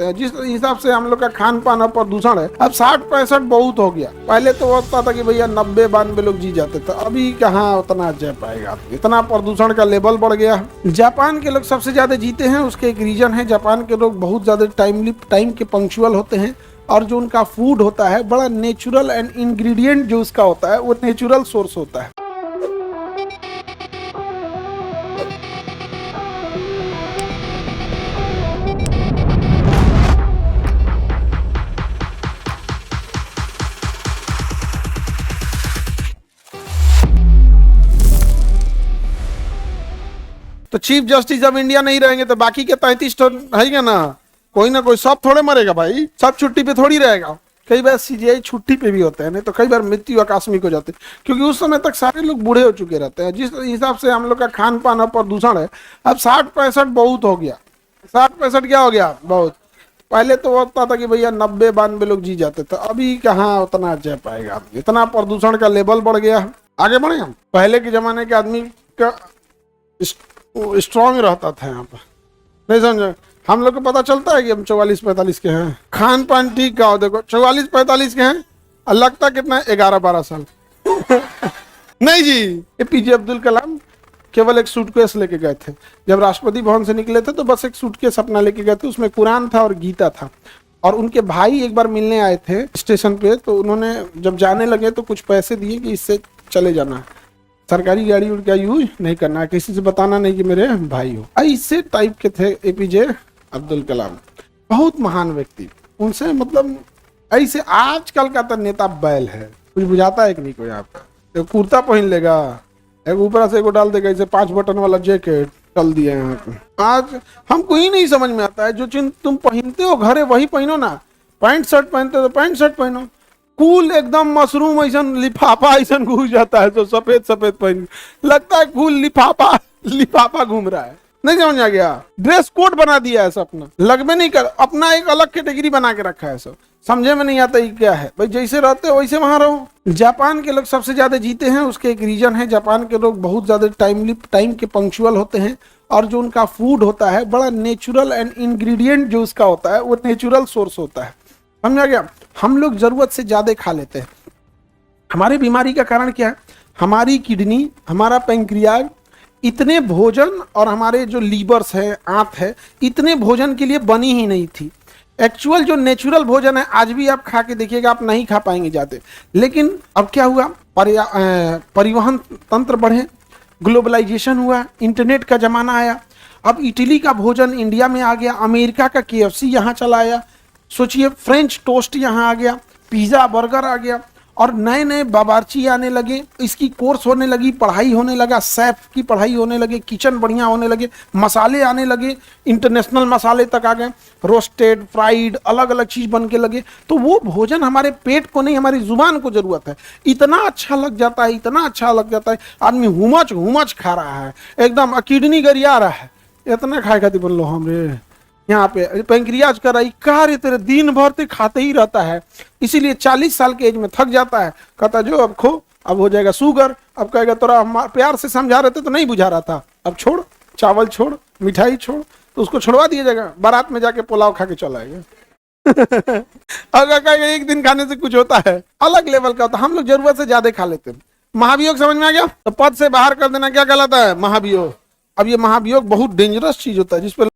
रहते हैं। जिस हिसाब से हम लोग का खान पान और प्रदूषण है, अब 60-65 बहुत हो गया। पहले तो होता था कि भैया 90-92 लोग जी जाते थे, अभी कहाँ उतना जी पाएगा। इतना प्रदूषण का लेवल बढ़ गया। जापान के लोग सबसे ज्यादा जीते हैं, उसके एक रीजन है, जापान के लोग बहुत ज्यादा टाइम के पंक्चुअल होते हैं, और जो उनका फूड होता है बड़ा नेचुरल एंड इंग्रेडिएंट जो उसका होता है वो नेचुरल सोर्स होता है। तो चीफ जस्टिस ऑफ इंडिया नहीं रहेंगे तो बाकी के 33 तो है ना, कोई ना कोई सब थोड़े मरेगा भाई, सब छुट्टी पे थोड़ी रहेगा। कई बार सीजीआई छुट्टी पे भी होते हैं, नहीं तो कई बार मृत्यु आकस्मिक हो जाती है, क्योंकि उस समय तक सारे लोग बूढ़े हो चुके रहते हैं। जिस हिसाब से हम लोग का खान पान और प्रदूषण है, अब 60-65 बहुत हो गया। 60-65 क्या हो गया बहुत। पहले तो होता था कि भैया 90-92 लोग जी जाते थे, अभी कहाँ उतना जी पाएगा। इतना प्रदूषण का लेवल बढ़ गया। आगे बढ़े हम, पहले के जमाने के आदमी का स्ट्रांग रहता था यहाँ पर, नहीं समझे। हम लोग को पता चलता है कि हम 44-45 के हैं, खान पान ठीक का हो, देखो 44-45 के हैं और लगता कितना 11-12 साल नहीं जी। एपीजे अब्दुल कलाम केवल एक सूटकेस लेके गए थे, जब राष्ट्रपति भवन से निकले थे तो बस एक सूटकेस अपना लेके गए थे, उसमें कुरान था और गीता था। और उनके भाई एक बार मिलने आए थे स्टेशन पे, तो उन्होंने जब जाने लगे तो कुछ पैसे दिए कि इससे चले जाना है, सरकारी गाड़ी उनका यूज नहीं करना है, किसी से बताना नहीं कि मेरे भाई हो। ऐसे टाइप के थे एपीजे अब्दुल कलाम, बहुत महान व्यक्ति। उनसे मतलब ऐसे आजकल का तो नेता बैल है, कुछ बुझाता है कि नहीं कोई। आपका तो कुर्ता पहन लेगा, एक ऊपर से एगो डाल देगा, इसे 5 बटन वाला जैकेट चल दिया यहाँ पे। आज हमको ही नहीं समझ में आता है, जो चीज तुम पहनते हो घरे वही पहनो ना। पैंट शर्ट पहनते हो तो पैंट शर्ट पहनो, कूल एकदम मशरूम ऐसा लिफाफा ऐसा घुस जाता है, तो सफेद सफेद पहन लगता है कूल लिफाफा घूम रहा है। नहीं समझ आ गया, ड्रेस कोड बना दिया है सब अपना, लगभग नहीं कर, अपना एक अलग कैटेगरी बना के रखा है सब, समझे में नहीं आता ये क्या है भाई। जैसे रहते हो वैसे वहां रहो। जापान के लोग सबसे ज्यादा जीते हैं, उसके एक रीजन है, जापान के लोग बहुत ज्यादा टाइम के पंक्चुअल होते हैं, और जो उनका फूड होता है बड़ा नेचुरल एंड इंग्रेडिएंट जो उसका होता है वो नेचुरल सोर्स होता है। समझा गया। हम लोग जरूरत से ज्यादा खा लेते हैं। हमारी बीमारी का कारण क्या है, हमारी किडनी, हमारा पैंक्रियाज, इतने भोजन, और हमारे जो लीवर्स है, आंत है, इतने भोजन के लिए बनी ही नहीं थी। एक्चुअल जो नेचुरल भोजन है आज भी आप खा के देखिएगा, आप नहीं खा पाएंगे जाते। लेकिन अब क्या हुआ, परिवहन तंत्र बढ़े, ग्लोबलाइजेशन हुआ, इंटरनेट का जमाना आया। अब इटली का भोजन इंडिया में आ गया, अमेरिका का KFC यहाँ चला आया, सोचिए फ्रेंच टोस्ट यहाँ आ गया, पिज्जा बर्गर आ गया, और नए नए बावर्ची आने लगे, इसकी कोर्स होने लगी, पढ़ाई होने लगा, शेफ की पढ़ाई होने लगे, किचन बढ़िया होने लगे, मसाले आने लगे, इंटरनेशनल मसाले तक आ गए, रोस्टेड, फ्राइड, अलग अलग चीज बन के लगे। तो वो भोजन हमारे पेट को नहीं, हमारी जुबान को जरूरत है। इतना अच्छा लग जाता है, इतना अच्छा लग जाता है, आदमी हुमच खा रहा है, एकदम किडनी गरिया रहा है, इतना खाए खाती बन लो हमरे यहाँ पे पैंक्रियाज का रही कार्य तेरे दिन भर ते खाते ही रहता है, इसीलिए 40 साल के एज में थक जाता है, कहता जो अब खो, अब हो जाएगा शुगर, अब कहेगा तोरा प्यार से समझा रहे थे तो नहीं बुझा रहा था, अब छोड़, चावल छोड़, मिठाई छोड़, तो उसको छोड़वा दिया जाएगा, बारात में जाके पुलाव खा के चला आएगा अगर कहेगा एक दिन खाने से कुछ होता है, अलग लेवल का होता है। हम लोग जरूरत से ज्यादा खा लेते हैं। महाभियोग समझ में आ गया, तो पद से बाहर कर देना क्या कहलाता है, महाभियोग। अब ये महाभियोग बहुत डेंजरस चीज होता है, जिसपे